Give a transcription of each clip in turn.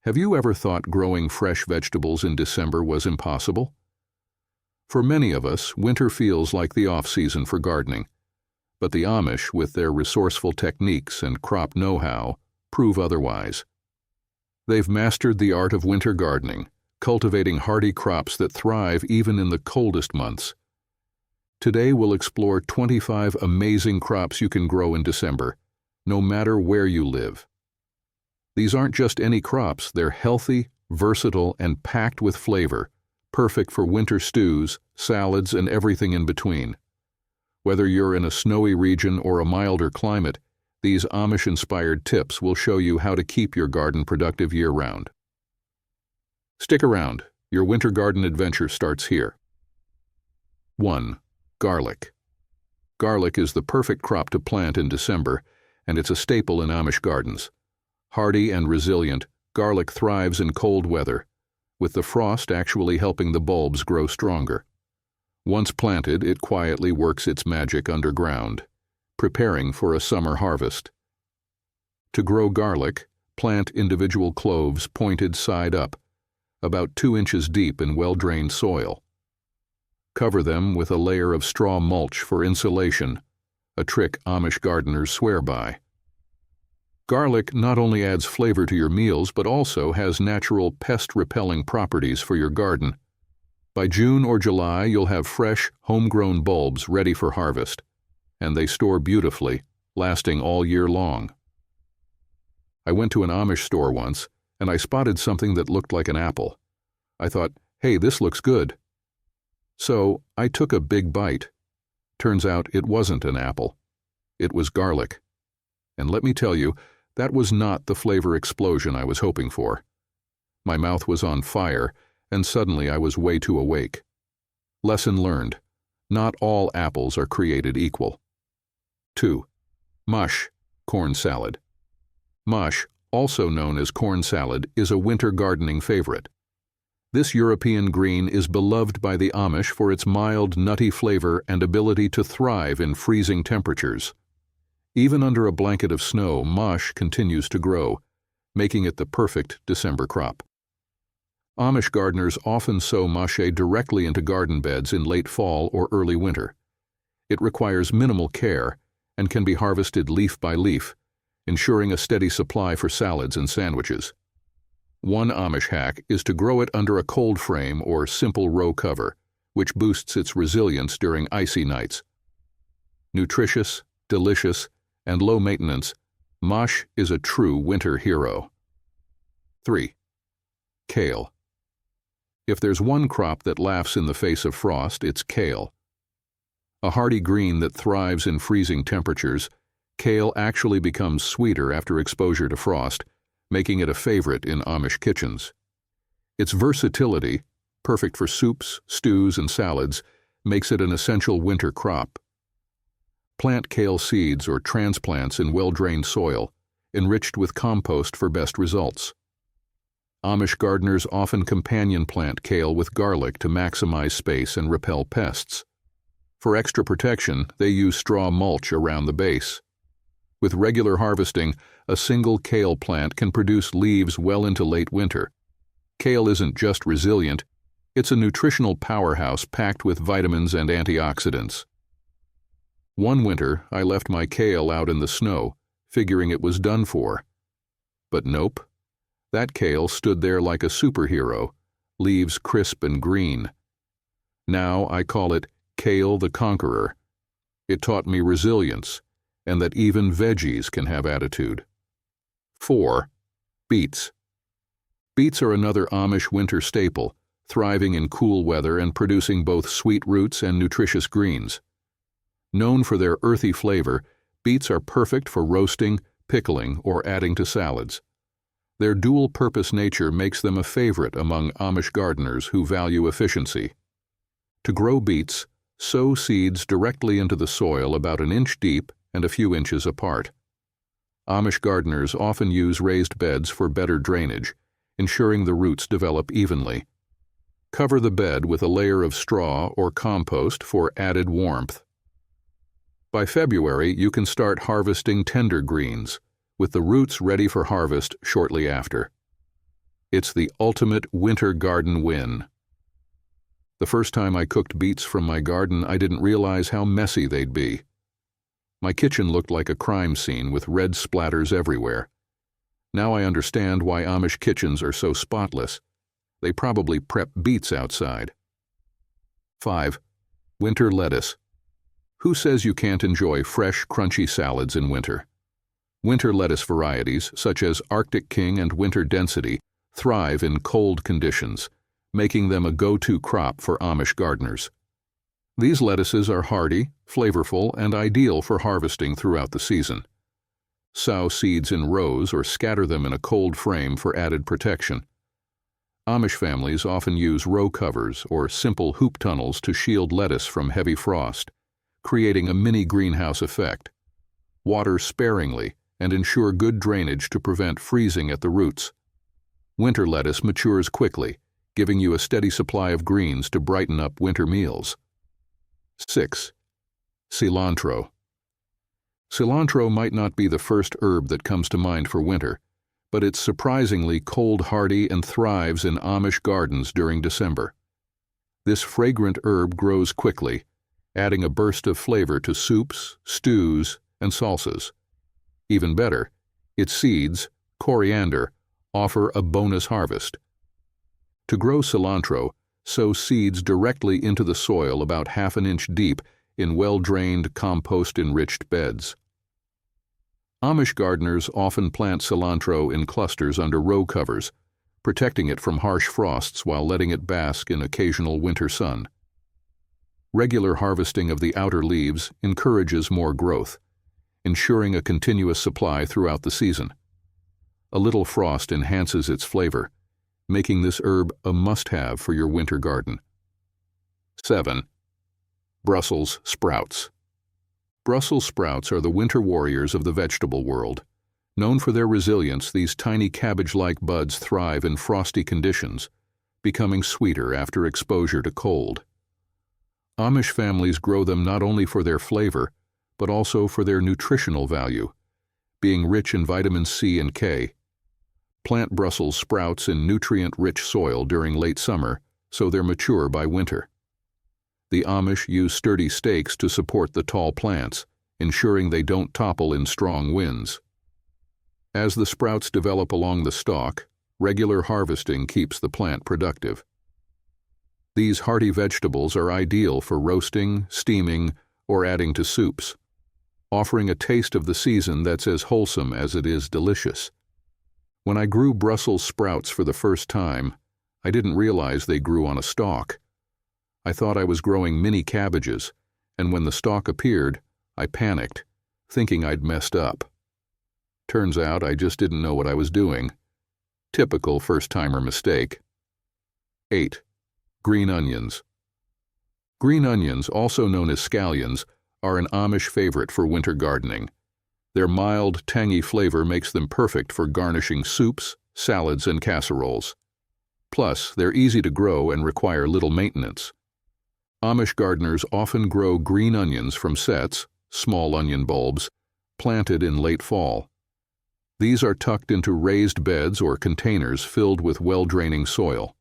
Have you ever thought growing fresh vegetables in December was impossible? For many of us, winter feels like the off-season for gardening. But the Amish, with their resourceful techniques and crop know-how, prove otherwise. They've mastered the art of winter gardening, cultivating hardy crops that thrive even in the coldest months. Today we'll explore 25 amazing crops you can grow in December, no matter where you live. These aren't just any crops, they're healthy, versatile, and packed with flavor, perfect for winter stews, salads, and everything in between. Whether you're in a snowy region or a milder climate, these Amish-inspired tips will show you how to keep your garden productive year-round. Stick around, your winter garden adventure starts here. 1. Garlic. Garlic is the perfect crop to plant in December, and it's a staple in Amish gardens. Hardy and resilient, garlic thrives in cold weather, with the frost actually helping the bulbs grow stronger. Once planted, it quietly works its magic underground, preparing for a summer harvest. To grow garlic, plant individual cloves pointed side up, about 2 inches deep in well-drained soil. Cover them with a layer of straw mulch for insulation, a trick Amish gardeners swear by. Garlic not only adds flavor to your meals but also has natural pest-repelling properties for your garden. By June or July, you'll have fresh, homegrown bulbs ready for harvest, and they store beautifully, lasting all year long. I went to an Amish store once, and I spotted something that looked like an apple. I thought, hey, this looks good. So I took a big bite. Turns out it wasn't an apple. It was garlic. And let me tell you, that was not the flavor explosion I was hoping for. My mouth was on fire, and suddenly I was way too awake. Lesson learned. Not all apples are created equal. 2. Mush, corn salad. Mush, also known as corn salad, is a winter gardening favorite. This European green is beloved by the Amish for its mild, nutty flavor and ability to thrive in freezing temperatures. Even under a blanket of snow, mush continues to grow, making it the perfect December crop. Amish gardeners often sow mush directly into garden beds in late fall or early winter. It requires minimal care and can be harvested leaf by leaf, ensuring a steady supply for salads and sandwiches. One Amish hack is to grow it under a cold frame or simple row cover, which boosts its resilience during icy nights. Nutritious, delicious, and low maintenance, mush is a true winter hero. 3. Kale. If there's one crop that laughs in the face of frost, it's kale. A hardy green that thrives in freezing temperatures, kale actually becomes sweeter after exposure to frost, making it a favorite in Amish kitchens. Its versatility, perfect for soups, stews, and salads, makes it an essential winter crop. Plant kale seeds or transplants in well-drained soil, enriched with compost for best results. Amish gardeners often companion plant kale with garlic to maximize space and repel pests. For extra protection, they use straw mulch around the base. With regular harvesting, a single kale plant can produce leaves well into late winter. Kale isn't just resilient, it's a nutritional powerhouse packed with vitamins and antioxidants. One winter, I left my kale out in the snow, figuring it was done for. But nope. That kale stood there like a superhero, leaves crisp and green. Now I call it Kale the Conqueror. It taught me resilience, and that even veggies can have attitude. 4. Beets. Beets are another Amish winter staple, thriving in cool weather and producing both sweet roots and nutritious greens. Known for their earthy flavor, beets are perfect for roasting, pickling, or adding to salads. Their dual-purpose nature makes them a favorite among Amish gardeners who value efficiency. To grow beets, sow seeds directly into the soil about an inch deep and a few inches apart. Amish gardeners often use raised beds for better drainage, ensuring the roots develop evenly. Cover the bed with a layer of straw or compost for added warmth. By February, you can start harvesting tender greens, with the roots ready for harvest shortly after. It's the ultimate winter garden win. The first time I cooked beets from my garden, I didn't realize how messy they'd be. My kitchen looked like a crime scene with red splatters everywhere. Now I understand why Amish kitchens are so spotless. They probably prep beets outside. 5. Winter lettuce. Who says you can't enjoy fresh, crunchy salads in winter? Winter lettuce varieties, such as Arctic King and Winter Density, thrive in cold conditions, making them a go-to crop for Amish gardeners. These lettuces are hardy, flavorful, and ideal for harvesting throughout the season. Sow seeds in rows or scatter them in a cold frame for added protection. Amish families often use row covers or simple hoop tunnels to shield lettuce from heavy frost, creating a mini greenhouse effect. Water sparingly and ensure good drainage to prevent freezing at the roots. Winter lettuce matures quickly, giving you a steady supply of greens to brighten up winter meals. 6. Cilantro. Cilantro might not be the first herb that comes to mind for winter, but it's surprisingly cold-hardy and thrives in Amish gardens during December. This fragrant herb grows quickly, adding a burst of flavor to soups, stews, and salsas. Even better, its seeds, coriander, offer a bonus harvest. To grow cilantro, sow seeds directly into the soil about half an inch deep in well-drained, compost-enriched beds. Amish gardeners often plant cilantro in clusters under row covers, protecting it from harsh frosts while letting it bask in occasional winter sun. Regular harvesting of the outer leaves encourages more growth, ensuring a continuous supply throughout the season. A little frost enhances its flavor, making this herb a must-have for your winter garden. 7. Brussels sprouts. Brussels sprouts are the winter warriors of the vegetable world. Known for their resilience, these tiny cabbage-like buds thrive in frosty conditions, becoming sweeter after exposure to cold. Amish families grow them not only for their flavor, but also for their nutritional value, being rich in vitamins C and K. Plant Brussels sprouts in nutrient-rich soil during late summer so they're mature by winter. The Amish use sturdy stakes to support the tall plants, ensuring they don't topple in strong winds. As the sprouts develop along the stalk, regular harvesting keeps the plant productive. These hearty vegetables are ideal for roasting, steaming, or adding to soups, offering a taste of the season that's as wholesome as it is delicious. When I grew Brussels sprouts for the first time, I didn't realize they grew on a stalk. I thought I was growing mini cabbages, and when the stalk appeared, I panicked, thinking I'd messed up. Turns out I just didn't know what I was doing. Typical first-timer mistake. 8. Green onions. Green onions, also known as scallions, are an Amish favorite for winter gardening. Their mild, tangy flavor makes them perfect for garnishing soups, salads, and casseroles. Plus, they're easy to grow and require little maintenance. Amish gardeners often grow green onions from sets, small onion bulbs, planted in late fall. These are tucked into raised beds or containers filled with well-draining soil.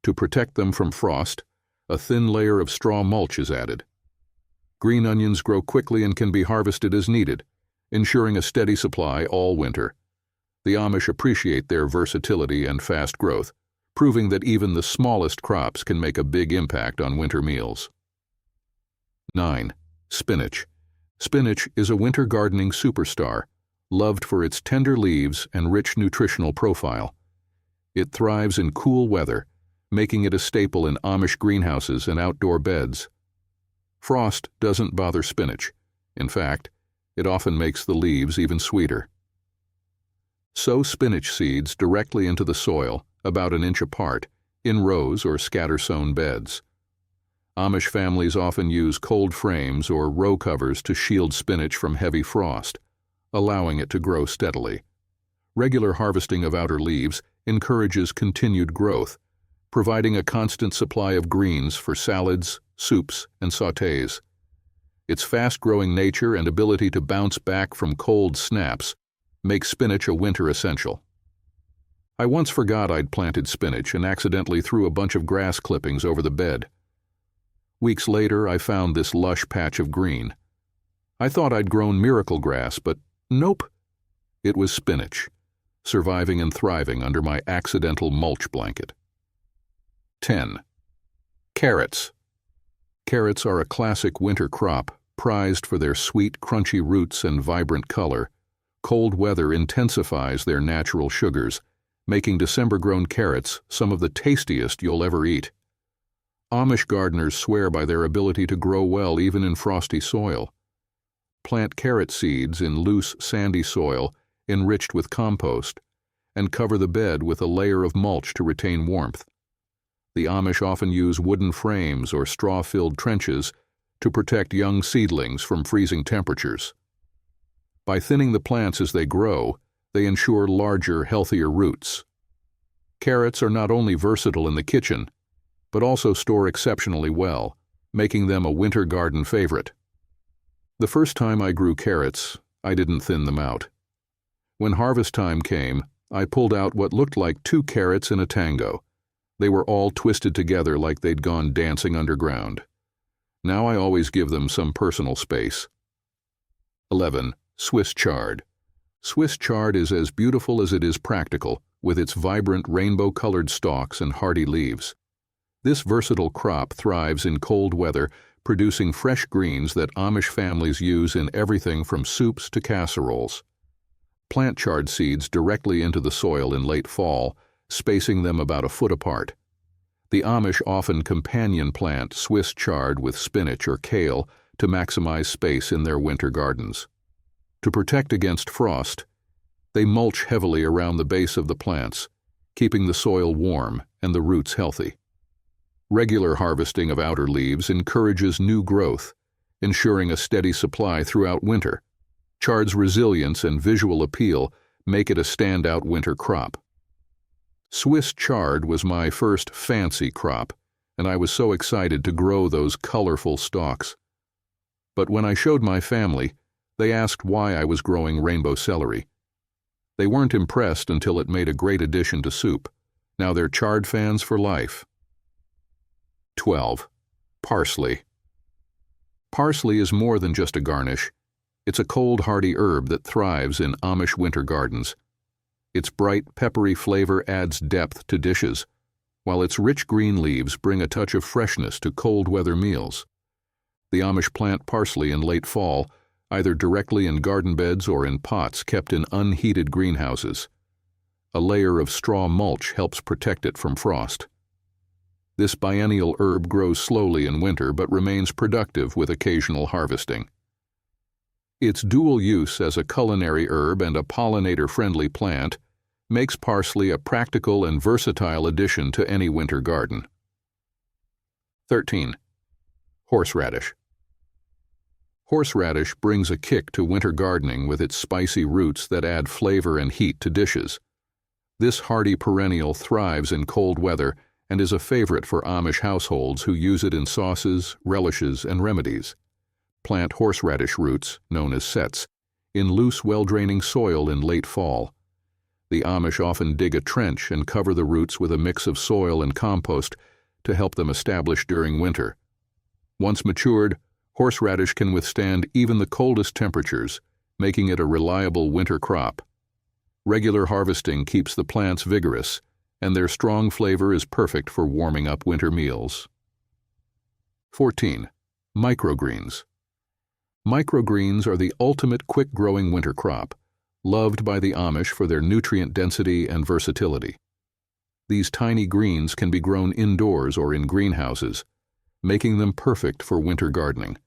To protect them from frost, a thin layer of straw mulch is added. Green onions grow quickly and can be harvested as needed, ensuring a steady supply all winter. The Amish appreciate their versatility and fast growth, proving that even the smallest crops can make a big impact on winter meals. 9. Spinach. Spinach is a winter gardening superstar, loved for its tender leaves and rich nutritional profile. It thrives in cool weather, making it a staple in Amish greenhouses and outdoor beds. Frost doesn't bother spinach. In fact, it often makes the leaves even sweeter. Sow spinach seeds directly into the soil, about an inch apart, in rows or scatter-sown beds. Amish families often use cold frames or row covers to shield spinach from heavy frost, allowing it to grow steadily. Regular harvesting of outer leaves encourages continued growth, providing a constant supply of greens for salads, soups, and sautés. Its fast-growing nature and ability to bounce back from cold snaps make spinach a winter essential. I once forgot I'd planted spinach and accidentally threw a bunch of grass clippings over the bed. Weeks later, I found this lush patch of green. I thought I'd grown miracle grass, but nope. It was spinach, surviving and thriving under my accidental mulch blanket. 10. Carrots. Carrots are a classic winter crop, prized for their sweet, crunchy roots and vibrant color. Cold weather intensifies their natural sugars, making December-grown carrots some of the tastiest you'll ever eat. Amish gardeners swear by their ability to grow well even in frosty soil. Plant carrot seeds in loose, sandy soil enriched with compost, and cover the bed with a layer of mulch to retain warmth. The Amish often use wooden frames or straw-filled trenches to protect young seedlings from freezing temperatures. By thinning the plants as they grow, they ensure larger, healthier roots. Carrots are not only versatile in the kitchen, but also store exceptionally well, making them a winter garden favorite. The first time I grew carrots, I didn't thin them out. When harvest time came, I pulled out what looked like 2 carrots in a tango. They were all twisted together like they'd gone dancing underground. Now I always give them some personal space. 11. Swiss chard. Swiss chard is as beautiful as it is practical, with its vibrant rainbow-colored stalks and hardy leaves. This versatile crop thrives in cold weather, producing fresh greens that Amish families use in everything from soups to casseroles. Plant chard seeds directly into the soil in late fall, spacing them about a foot apart. The Amish often companion plant Swiss chard with spinach or kale to maximize space in their winter gardens. To protect against frost, they mulch heavily around the base of the plants, keeping the soil warm and the roots healthy. Regular harvesting of outer leaves encourages new growth, ensuring a steady supply throughout winter. Chard's resilience and visual appeal make it a standout winter crop. Swiss chard was my first fancy crop, and I was so excited to grow those colorful stalks. But when I showed my family, they asked why I was growing rainbow celery. They weren't impressed until it made a great addition to soup. Now they're chard fans for life. 12. Parsley. Parsley is more than just a garnish. It's a cold, hardy herb that thrives in Amish winter gardens. Its bright, peppery flavor adds depth to dishes, while its rich green leaves bring a touch of freshness to cold weather meals. The Amish plant parsley in late fall, either directly in garden beds or in pots kept in unheated greenhouses. A layer of straw mulch helps protect it from frost. This biennial herb grows slowly in winter but remains productive with occasional harvesting. Its dual use as a culinary herb and a pollinator-friendly plant makes parsley a practical and versatile addition to any winter garden. 13. Horseradish. Horseradish brings a kick to winter gardening with its spicy roots that add flavor and heat to dishes. This hardy perennial thrives in cold weather and is a favorite for Amish households who use it in sauces, relishes, and remedies. Plant horseradish roots, known as sets, in loose, well-draining soil in late fall. The Amish often dig a trench and cover the roots with a mix of soil and compost to help them establish during winter. Once matured, horseradish can withstand even the coldest temperatures, making it a reliable winter crop. Regular harvesting keeps the plants vigorous, and their strong flavor is perfect for warming up winter meals. 14. Microgreens. Microgreens are the ultimate quick-growing winter crop, loved by the Amish for their nutrient density and versatility. These tiny greens can be grown indoors or in greenhouses, making them perfect for winter gardening.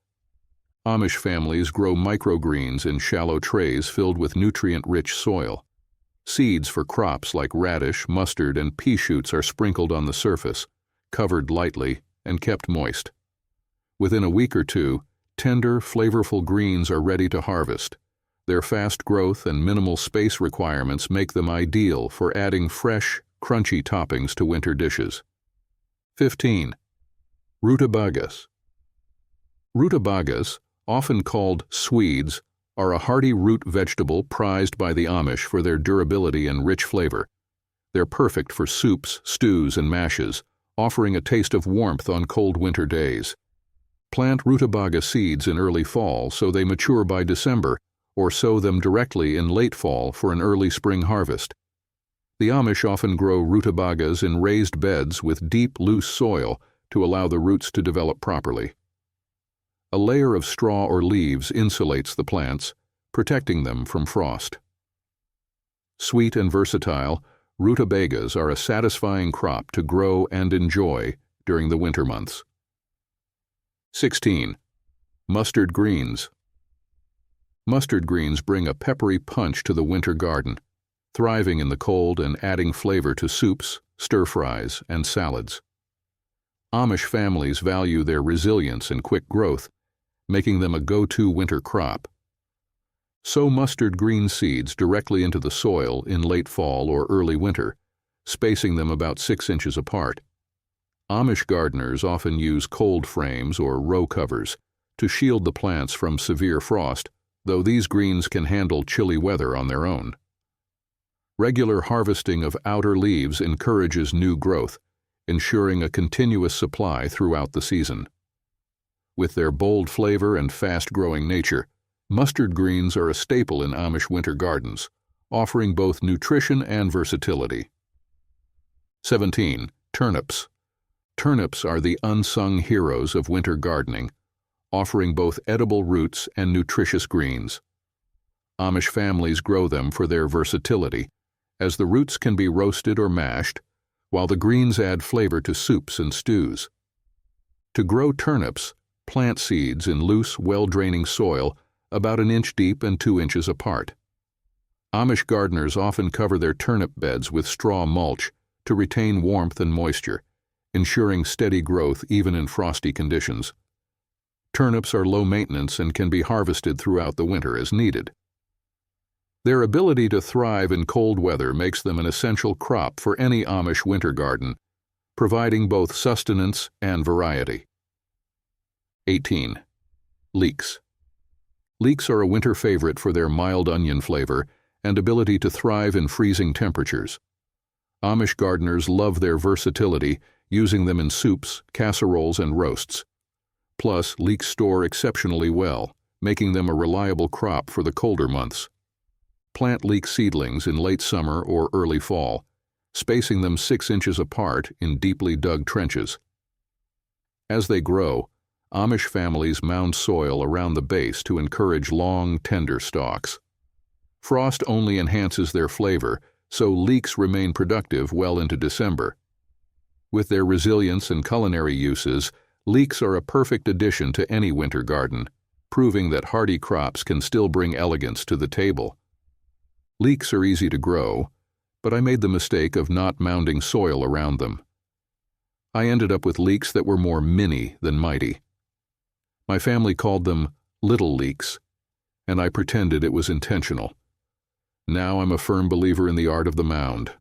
Amish families grow microgreens in shallow trays filled with nutrient-rich soil. Seeds for crops like radish, mustard, and pea shoots are sprinkled on the surface, covered lightly, and kept moist. Within a week or two, tender, flavorful greens are ready to harvest. Their fast growth and minimal space requirements make them ideal for adding fresh, crunchy toppings to winter dishes. 15. Rutabagas. Rutabagas, often called swedes, are a hardy root vegetable prized by the Amish for their durability and rich flavor. They're perfect for soups, stews, and mashes, offering a taste of warmth on cold winter days. Plant rutabaga seeds in early fall so they mature by December, or sow them directly in late fall for an early spring harvest. The Amish often grow rutabagas in raised beds with deep, loose soil to allow the roots to develop properly. A layer of straw or leaves insulates the plants, protecting them from frost. Sweet and versatile, rutabagas are a satisfying crop to grow and enjoy during the winter months. 16. Mustard greens. Mustard greens bring a peppery punch to the winter garden, thriving in the cold and adding flavor to soups, stir-fries, and salads. Amish families value their resilience and quick growth, making them a go-to winter crop. Sow mustard green seeds directly into the soil in late fall or early winter, spacing them about 6 inches apart. Amish gardeners often use cold frames or row covers to shield the plants from severe frost, though these greens can handle chilly weather on their own. Regular harvesting of outer leaves encourages new growth, ensuring a continuous supply throughout the season. With their bold flavor and fast-growing nature, mustard greens are a staple in Amish winter gardens, offering both nutrition and versatility. 17. Turnips. Turnips are the unsung heroes of winter gardening, offering both edible roots and nutritious greens. Amish families grow them for their versatility, as the roots can be roasted or mashed, while the greens add flavor to soups and stews. To grow turnips, plant seeds in loose, well-draining soil about 1 inch deep and 2 inches apart. Amish gardeners often cover their turnip beds with straw mulch to retain warmth and moisture, ensuring steady growth even in frosty conditions. Turnips are low maintenance and can be harvested throughout the winter as needed. Their ability to thrive in cold weather makes them an essential crop for any Amish winter garden, providing both sustenance and variety. 18. Leeks. Leeks are a winter favorite for their mild onion flavor and ability to thrive in freezing temperatures. Amish gardeners love their versatility, using them in soups, casseroles, and roasts. Plus, leeks store exceptionally well, making them a reliable crop for the colder months. Plant leek seedlings in late summer or early fall, spacing them 6 inches apart in deeply dug trenches. As they grow, Amish families mound soil around the base to encourage long, tender stalks. Frost only enhances their flavor, so leeks remain productive well into December. With their resilience and culinary uses, leeks are a perfect addition to any winter garden, proving that hardy crops can still bring elegance to the table. Leeks are easy to grow, but I made the mistake of not mounding soil around them. I ended up with leeks that were more mini than mighty. My family called them little leeks, and I pretended it was intentional. Now I'm a firm believer in the art of the mound.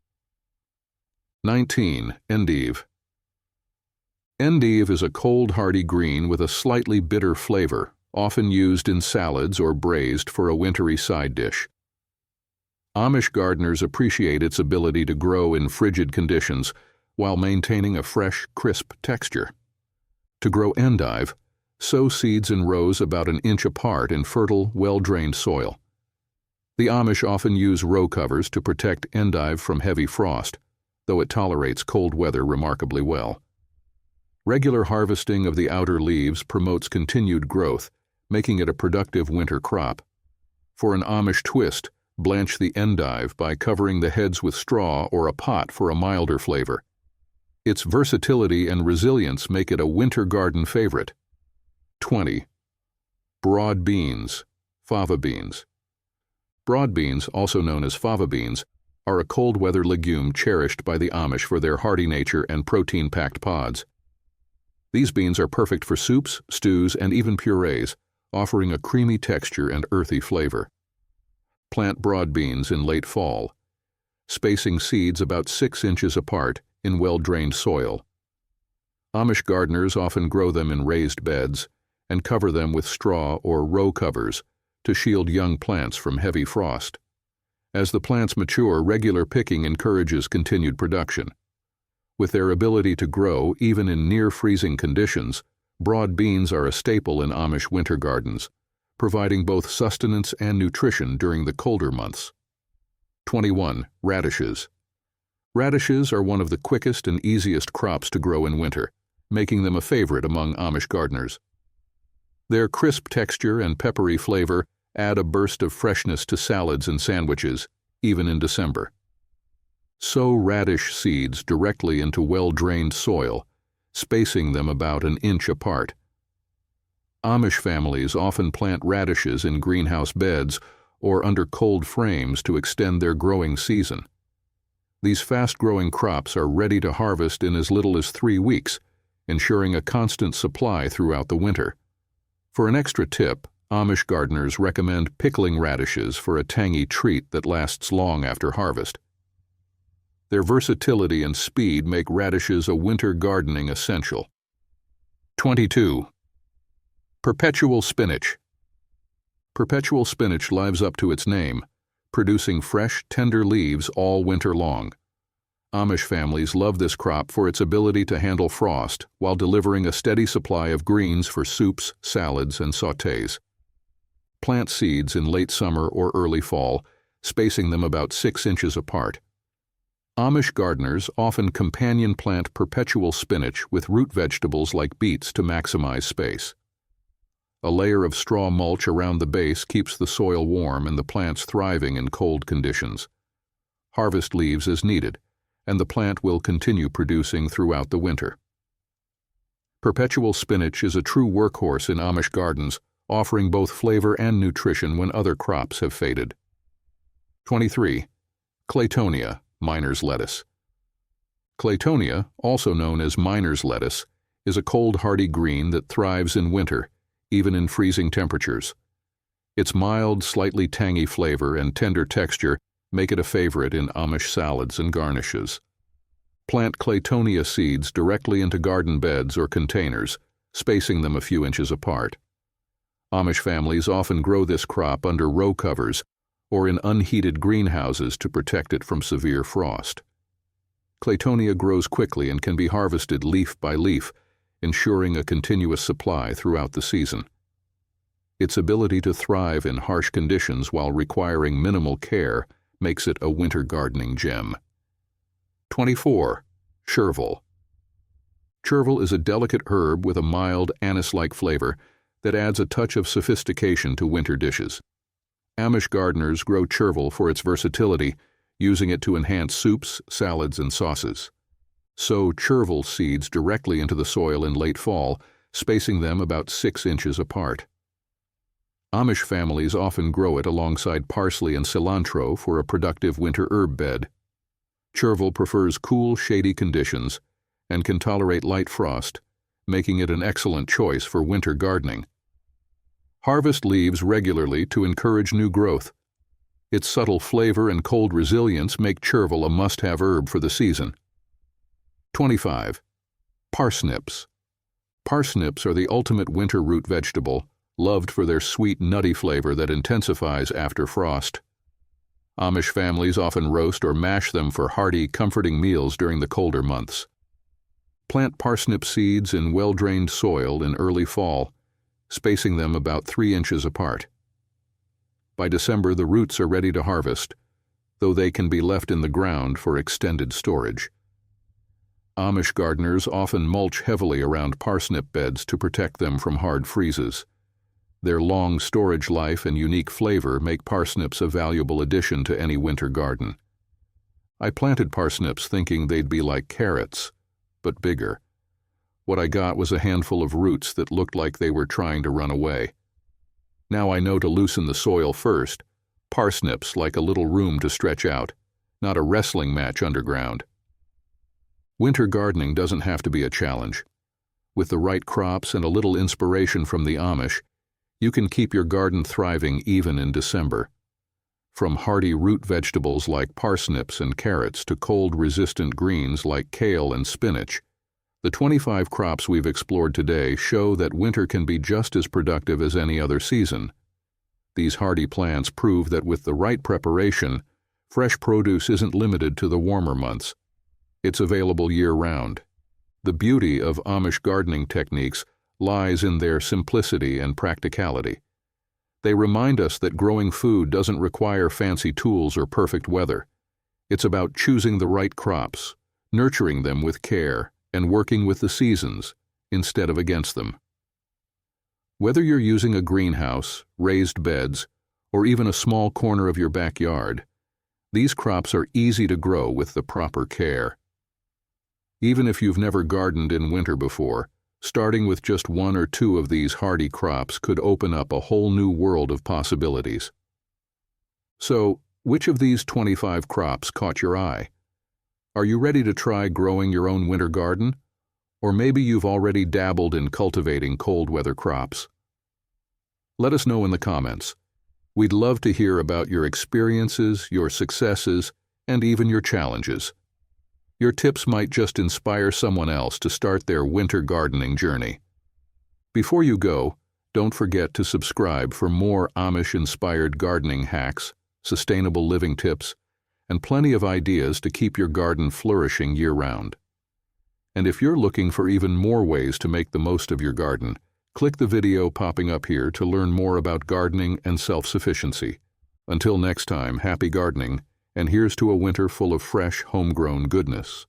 19. Endive. Endive is a cold, hardy green with a slightly bitter flavor, often used in salads or braised for a wintry side dish. Amish gardeners appreciate its ability to grow in frigid conditions while maintaining a fresh, crisp texture. To grow endive, sow seeds in rows about 1 inch apart in fertile, well-drained soil. The Amish often use row covers to protect endive from heavy frost, though it tolerates cold weather remarkably well. Regular harvesting of the outer leaves promotes continued growth, making it a productive winter crop. For an Amish twist, blanch the endive by covering the heads with straw or a pot for a milder flavor. Its versatility and resilience make it a winter garden favorite. 20. Broad beans, fava beans. Broad beans, also known as fava beans, are a cold-weather legume cherished by the Amish for their hardy nature and protein-packed pods. These beans are perfect for soups, stews, and even purees, offering a creamy texture and earthy flavor. Plant broad beans in late fall, spacing seeds about 6 inches apart in well-drained soil. Amish gardeners often grow them in raised beds and cover them with straw or row covers to shield young plants from heavy frost. As the plants mature, regular picking encourages continued production. With their ability to grow even in near-freezing conditions, broad beans are a staple in Amish winter gardens, providing both sustenance and nutrition during the colder months. 21. Radishes. Radishes are one of the quickest and easiest crops to grow in winter, making them a favorite among Amish gardeners. Their crisp texture and peppery flavor add a burst of freshness to salads and sandwiches, even in December. Sow radish seeds directly into well-drained soil, spacing them about an inch apart. Amish families often plant radishes in greenhouse beds or under cold frames to extend their growing season. These fast-growing crops are ready to harvest in as little as 3 weeks, ensuring a constant supply throughout the winter. For an extra tip, Amish gardeners recommend pickling radishes for a tangy treat that lasts long after harvest. Their versatility and speed make radishes a winter gardening essential. 22. Perpetual spinach. Perpetual spinach lives up to its name, producing fresh, tender leaves all winter long. Amish families love this crop for its ability to handle frost while delivering a steady supply of greens for soups, salads, and sautés. Plant seeds in late summer or early fall, spacing them about 6 inches apart. Amish gardeners often companion plant perpetual spinach with root vegetables like beets to maximize space. A layer of straw mulch around the base keeps the soil warm and the plants thriving in cold conditions. Harvest leaves as needed, and the plant will continue producing throughout the winter. Perpetual spinach is a true workhorse in Amish gardens, offering both flavor and nutrition when other crops have faded. 23. Claytonia, miner's lettuce. Claytonia, also known as miner's lettuce, is a cold, hardy green that thrives in winter, even in freezing temperatures. Its mild, slightly tangy flavor and tender texture make it a favorite in Amish salads and garnishes. Plant Claytonia seeds directly into garden beds or containers, spacing them a few inches apart. Amish families often grow this crop under row covers or in unheated greenhouses to protect it from severe frost. Claytonia grows quickly and can be harvested leaf by leaf, ensuring a continuous supply throughout the season. Its ability to thrive in harsh conditions while requiring minimal care makes it a winter gardening gem. 24. Chervil. Chervil is a delicate herb with a mild, anise-like flavor that adds a touch of sophistication to winter dishes. Amish gardeners grow chervil for its versatility, using it to enhance soups, salads, and sauces. Sow chervil seeds directly into the soil in late fall, spacing them about 6 inches apart. Amish families often grow it alongside parsley and cilantro for a productive winter herb bed. Chervil prefers cool, shady conditions and can tolerate light frost, making it an excellent choice for winter gardening. Harvest leaves regularly to encourage new growth. Its subtle flavor and cold resilience make chervil a must-have herb for the season. 25. Parsnips. Parsnips are the ultimate winter root vegetable, loved for their sweet, nutty flavor that intensifies after frost. Amish families often roast or mash them for hearty, comforting meals during the colder months. Plant parsnip seeds in well-drained soil in early fall, spacing them about 3 inches apart. By December, the roots are ready to harvest, though they can be left in the ground for extended storage. Amish gardeners often mulch heavily around parsnip beds to protect them from hard freezes. Their long storage life and unique flavor make parsnips a valuable addition to any winter garden. I planted parsnips thinking they'd be like carrots, but bigger. What I got was a handful of roots that looked like they were trying to run away. Now I know to loosen the soil first. Parsnips like a little room to stretch out, not a wrestling match underground. Winter gardening doesn't have to be a challenge. With the right crops and a little inspiration from the Amish, you can keep your garden thriving even in December. From hardy root vegetables like parsnips and carrots to cold-resistant greens like kale and spinach, the 25 crops we've explored today show that winter can be just as productive as any other season. These hardy plants prove that with the right preparation, Fresh produce isn't limited to the warmer months. It's available year-round. The beauty of Amish gardening techniques lies in their simplicity and practicality. They remind us that growing food doesn't require fancy tools or perfect weather. It's about choosing the right crops, nurturing them with care, and working with the seasons instead of against them. Whether you're using a greenhouse, raised beds, or even a small corner of your backyard, these crops are easy to grow with the proper care. Even if you've never gardened in winter before, starting with just one or two of these hardy crops could open up a whole new world of possibilities. So, which of these 25 crops caught your eye? Are you ready to try growing your own winter garden? Or maybe you've already dabbled in cultivating cold weather crops. Let us know in the comments. We'd love to hear about your experiences, your successes, and even your challenges. Your tips might just inspire someone else to start their winter gardening journey. Before you go, don't forget to subscribe for more Amish-inspired gardening hacks, sustainable living tips, and plenty of ideas to keep your garden flourishing year-round. And if you're looking for even more ways to make the most of your garden, click the video popping up here to learn more about gardening and self-sufficiency. Until next time, happy gardening, and here's to a winter full of fresh, homegrown goodness.